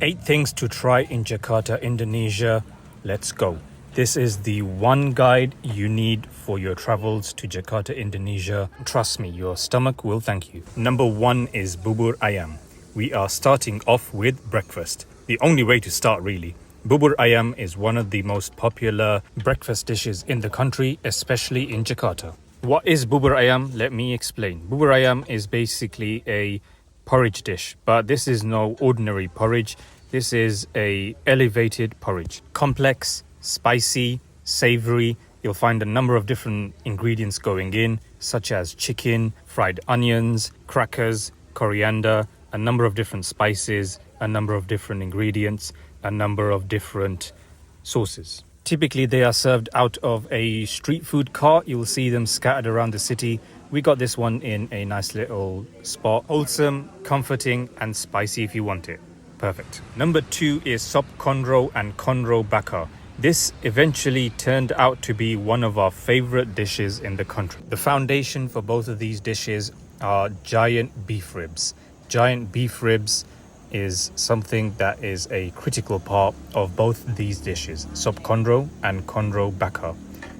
8 things to try in Jakarta, Indonesia. Let's go. This is the one guide you need for your travels to Jakarta, Indonesia. Trust me, your stomach will thank you. Number 1 is Bubur Ayam. We are starting off with breakfast. The only way to start, really. Bubur Ayam is one of the most popular breakfast dishes in the country, especially in Jakarta. What is Bubur Ayam? Let me explain. Bubur Ayam is basically a porridge dish, but this is no ordinary porridge. This is a elevated porridge. Complex, spicy, savory. You'll find a number of different ingredients going in, such as chicken, fried onions, crackers, coriander, a number of different spices, a number of different ingredients, a number of different sauces. Typically, they are served out of a street food cart. You'll see them scattered around the city. We got this one in a nice little spot. Wholesome, comforting, and spicy if you want it. Perfect. Number 2 is Sop Konro and Conro Baka. This eventually turned out to be one of our favorite dishes in the country. The foundation for both of these dishes are giant beef ribs. Giant beef ribs is something that is a critical part of both these dishes, Sop Konro and Conro Baka.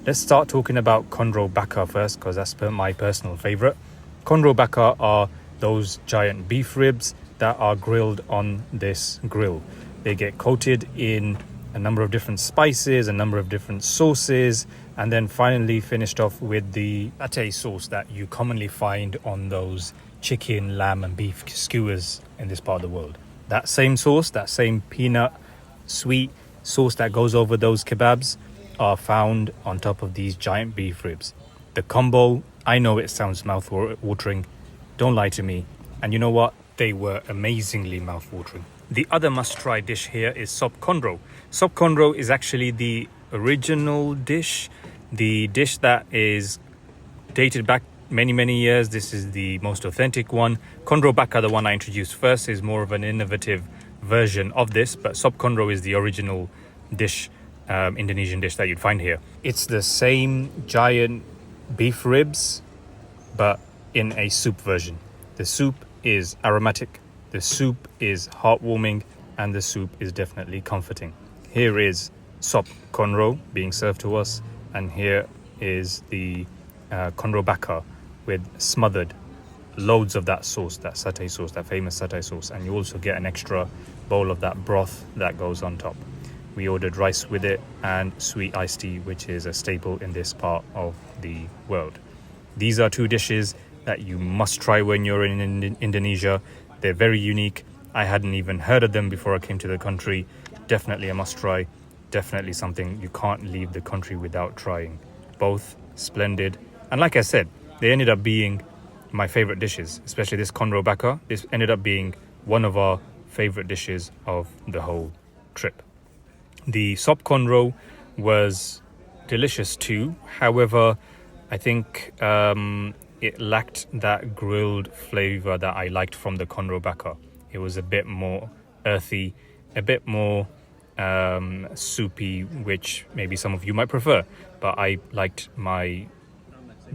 Let's start talking about Conro Baka first, because that's my personal favorite. Conro Baka are those giant beef ribs that are grilled on this grill. They get coated in a number of different spices, a number of different sauces, and then finally finished off with the satay sauce that you commonly find on those chicken, lamb and beef skewers in this part of the world. That same sauce, that same peanut sweet sauce that goes over those kebabs are found on top of these giant beef ribs. The combo, I know it sounds mouth-watering. Don't lie to me. And you know what? They were amazingly mouth-watering. The other must-try dish here is Sop Konro. Sop Konro is actually the original dish, the dish that is dated back many years. This is the most authentic one. Conro Baka, the one I introduced first, is more of an innovative version of this, but Sop Konro is the original dish, Indonesian dish that you'd find here. It's the same giant beef ribs, but in a soup version. The soup is aromatic, the soup is heartwarming, and the soup is definitely comforting. Here is Sop Konro being served to us, and here is the Conro Baka with smothered loads of that sauce, that satay sauce, that famous satay sauce, and you also get an extra bowl of that broth that goes on top. We ordered rice with it and sweet iced tea, which is a staple in this part of the world. These are 2 dishes that you must try when you're in Indonesia. They're very unique. I hadn't even heard of them before I came to the country. Definitely a must try. Definitely something you can't leave the country without trying. Both splendid. And like I said, they ended up being my favorite dishes, especially this Conro Baka. This ended up being one of our favorite dishes of the whole trip. The Sop Konro was delicious too. However, I think it lacked that grilled flavor that I liked from the Conro Baka. It was a bit more earthy, a bit more soupy, which maybe some of you might prefer, but I liked my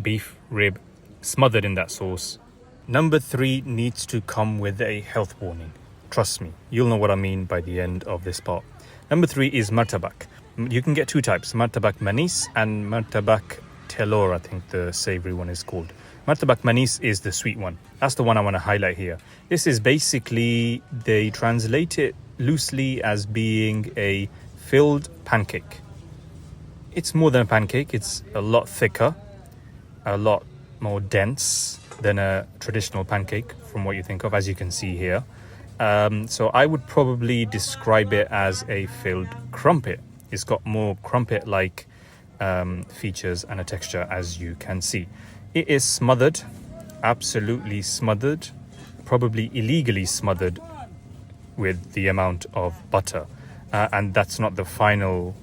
beef rib smothered in that sauce. Number 3 needs to come with a health warning. Trust me, you'll know what I mean by the end of this part. Number 3 is Murtabak. You can get 2 types, Murtabak Manis and Murtabak Telor, I think the savory one is called. Murtabak Manis is the sweet one. That's the one I want to highlight here. This is basically, they translate it loosely as being a filled pancake. It's more than a pancake, it's a lot thicker, a lot more dense than a traditional pancake from what you think of, as you can see here. So I would probably describe it as a filled crumpet. It's got more crumpet-like features and a texture, as you can see. It is smothered, absolutely smothered, probably illegally smothered with the amount of butter. And that's not the final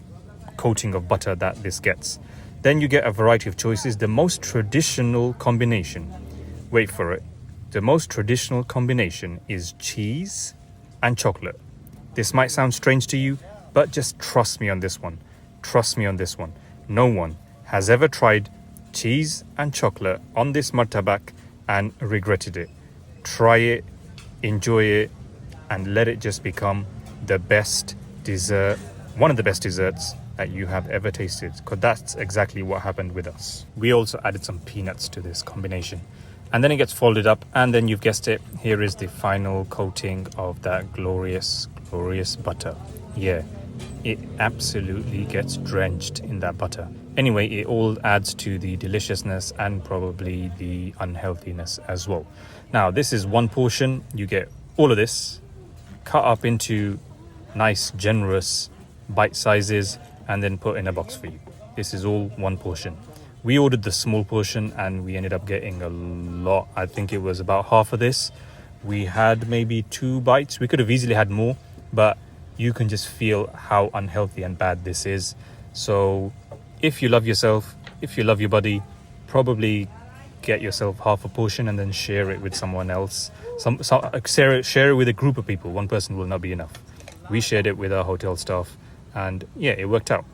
coating of butter that this gets. Then you get a variety of choices. The most traditional combination, wait for it, the most traditional combination is cheese and chocolate. This might sound strange to you, but just trust me on this one. Trust me on this one. No one has ever tried cheese and chocolate on this murtabak and regretted it. Try it, enjoy it, and let it just become the best dessert, one of the best desserts that you have ever tasted, because that's exactly what happened with us. We also added some peanuts to this combination, and then it gets folded up, and then you've guessed it, here is the final coating of that glorious butter. Yeah, it absolutely gets drenched in that butter. Anyway, it all adds to the deliciousness and probably the unhealthiness as well. Now, this is one portion. You get all of this cut up into nice, generous bite sizes and then put in a box for you. This is all one portion. We ordered the small portion and we ended up getting a lot. I think it was about half of this. We had maybe 2 bites. We could have easily had more, but you can just feel how unhealthy and bad this is. So if you love yourself, if you love your body, probably get yourself half a portion and then share it with someone else. Share it with a group of people. One person will not be enough. We shared it with our hotel staff and yeah, it worked out.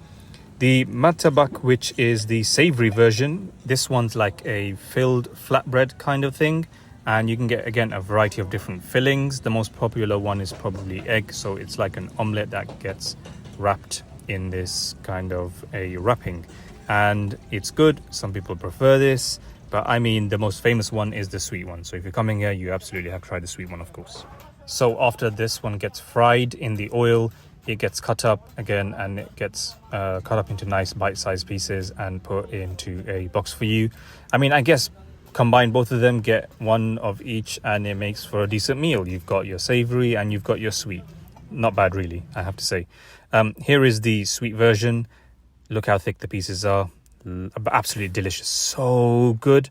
The Murtabak, which is the savory version, this one's like a filled flatbread kind of thing, and you can get again a variety of different fillings. The most popular one is probably egg, so it's like an omelette that gets wrapped in this kind of a wrapping, and it's good. Some people prefer this, but I mean the most famous one is the sweet one. So if you're coming here, you absolutely have to try the sweet one, of course. So after this one gets fried in the oil, it gets cut up again, and it gets cut up into nice bite-sized pieces and put into a box for you. I mean, I guess combine both of them, get one of each, and it makes for a decent meal. You've got your savory and you've got your sweet. Not bad, really, I have to say. Here is the sweet version. Look how thick the pieces are. Absolutely delicious. So good.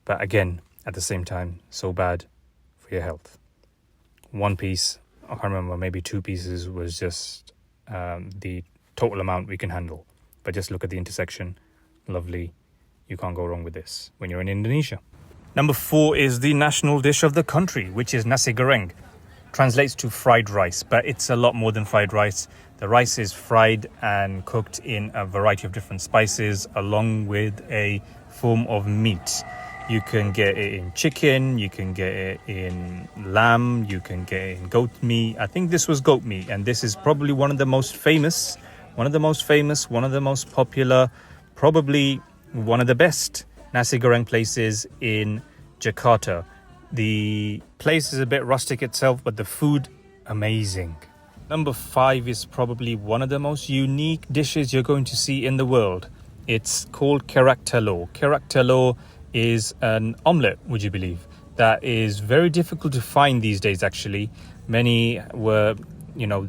But again, at the same time, so bad for your health. One piece, I can't remember, maybe 2 pieces was just the total amount we can handle. But just look at the intersection. Lovely. You can't go wrong with this when you're in Indonesia. Number 4 is the national dish of the country, which is Nasi Goreng. Translates to fried rice, but it's a lot more than fried rice. The rice is fried and cooked in a variety of different spices along with a form of meat. You can get it in chicken, you can get it in lamb, you can get it in goat meat. I think this was goat meat, and this is probably one of the most famous, one of the most popular, probably one of the best Nasi Goreng places in Jakarta. The place is a bit rustic itself, but the food, amazing. Number 5 is probably one of the most unique dishes you're going to see in the world. It's called kerak telor. Kerak telor is an omelette, would you believe? That is very difficult to find these days, actually. Many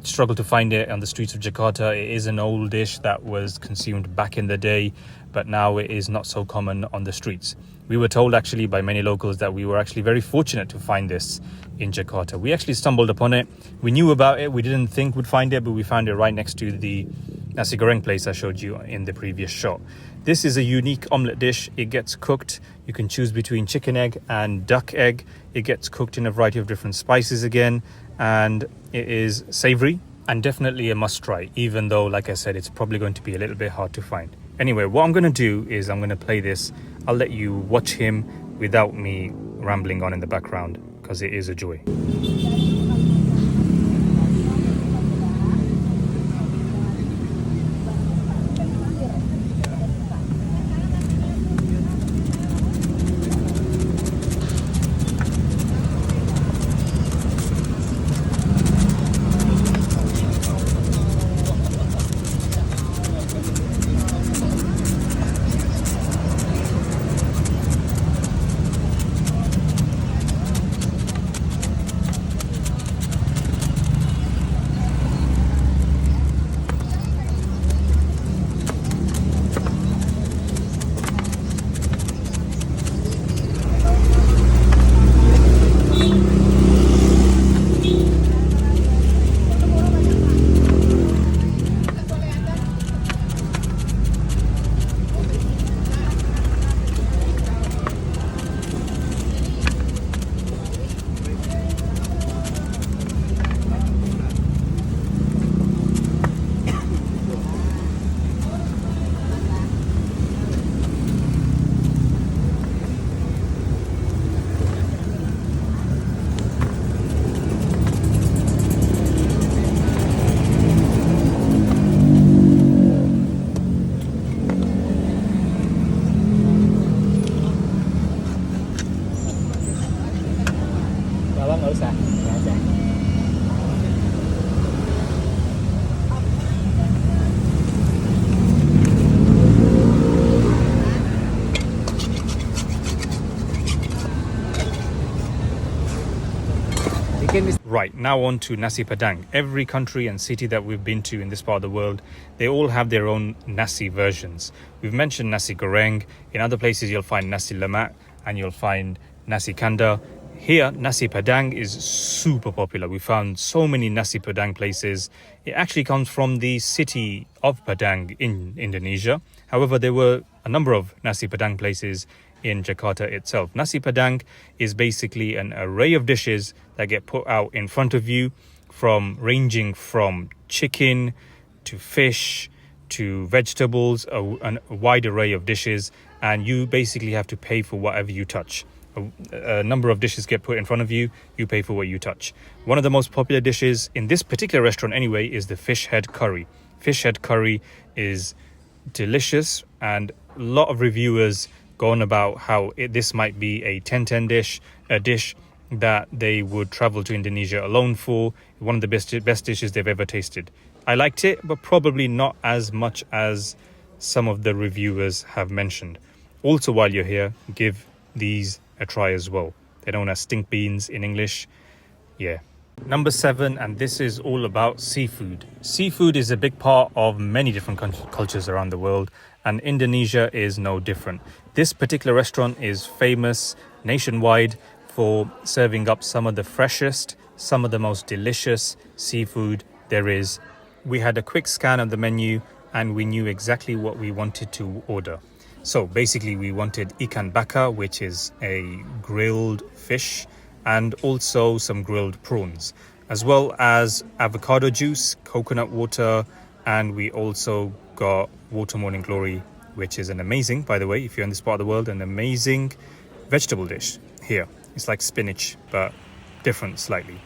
struggle to find it on the streets of Jakarta. It is an old dish that was consumed back in the day, but now it is not so common on the streets. We were told actually by many locals that we were actually very fortunate to find this in Jakarta. We actually stumbled upon it. We knew about it. We didn't think we'd find it, but we found it right next to the Nasi Goreng place I showed you in the previous shot. This is a unique omelette dish. It gets cooked. You can choose between chicken egg and duck egg. It gets cooked in a variety of different spices again, and it is savory and definitely a must try, even though, like I said, it's probably going to be a little bit hard to find. Anyway, what I'm going to do is I'm going to play this. I'll let you watch him without me rambling on in the background, because it is a joy. Right, now on to Nasi Padang. Every country and city that we've been to in this part of the world, they all have their own nasi versions. We've mentioned Nasi Goreng. In other places, you'll find Nasi Lemak and you'll find Nasi Kanda. Here, Nasi Padang is super popular. We found so many Nasi Padang places. It actually comes from the city of Padang in Indonesia. However, there were a number of Nasi Padang places in Jakarta itself. Nasi Padang is basically an array of dishes that get put out in front of you, ranging from chicken to fish to vegetables, a wide array of dishes, and you basically have to pay for whatever you touch. A number of dishes get put in front of you, you pay for what you touch. One of the most popular dishes in this particular restaurant anyway is the fish head curry. Fish head curry is delicious, and a lot of reviewers go on about how this might be a 10-10 dish, a dish that they would travel to Indonesia alone for, one of the best dishes they've ever tasted. I liked it, but probably not as much as some of the reviewers have mentioned. Also, while you're here, give these a try as well. They're known as stink beans in English. Yeah. Number 7, and this is all about seafood. Seafood is a big part of many different cultures around the world, and Indonesia is no different. This particular restaurant is famous nationwide for serving up some of the freshest, some of the most delicious seafood there is. We had a quick scan of the menu and we knew exactly what we wanted to order. So basically we wanted ikan baka, which is a grilled fish, and also some grilled prawns, as well as avocado juice, coconut water, and we also got water morning glory, which is an amazing, by the way, if you're in this part of the world, an amazing vegetable dish here. It's like spinach, but different slightly.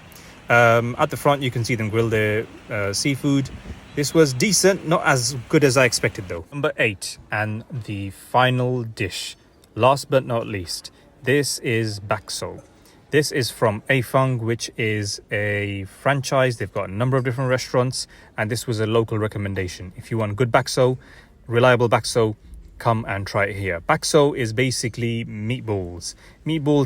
At the front, you can see them grill their seafood. This was decent, not as good as I expected though. Number 8, and the final dish, last but not least, this is bakso. This is from Afang, which is a franchise. They've got a number of different restaurants, and this was a local recommendation. If you want good bakso, reliable bakso, come and try it here. Bakso is basically meatballs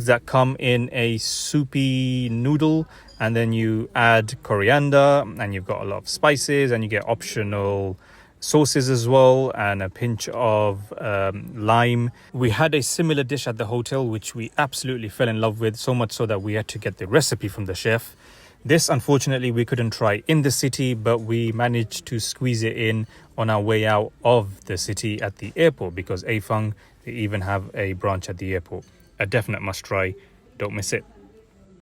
that come in a soupy noodle, and then you add coriander, and you've got a lot of spices, and you get optional sauces as well, and a pinch of lime. We had a similar dish at the hotel which we absolutely fell in love with, so much so that we had to get the recipe from the chef. This, unfortunately, we couldn't try in the city, but we managed to squeeze it in on our way out of the city at the airport, because Afang, they even have a branch at the airport. A definite must try, don't miss it.